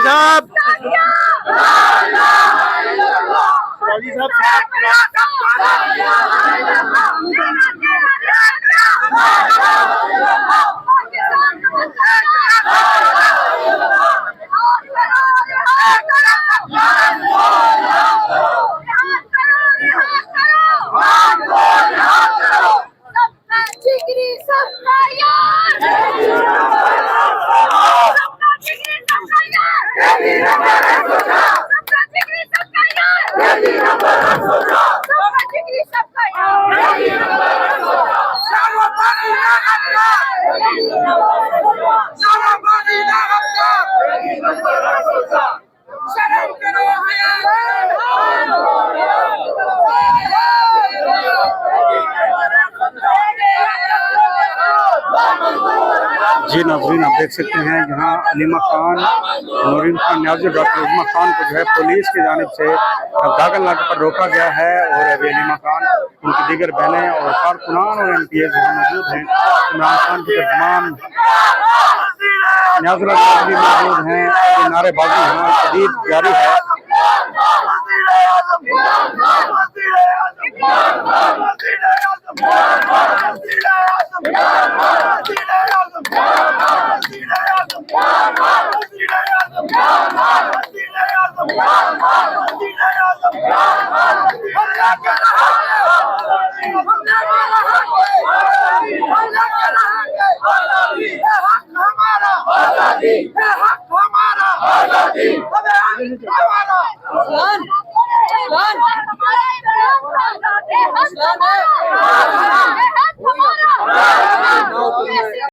साहब, शिवाजी जी नाज़रीन, आप देख सकते हैं यहाँ अलीमा खान, नूरीन खान न्याज़, डॉक्टर अलीमा खान को जो है पुलिस की जानिब से दागन नाके पर रोका गया है। और अभी अलीमा खान, उनकी दीगर बहनें और कारकुनान और MPs यहाँ मौजूद हैं। इमरान खान के तमाम न्याज़ भी मौजूद हैं। नारेबाजी यहाँ शदीद जारी है।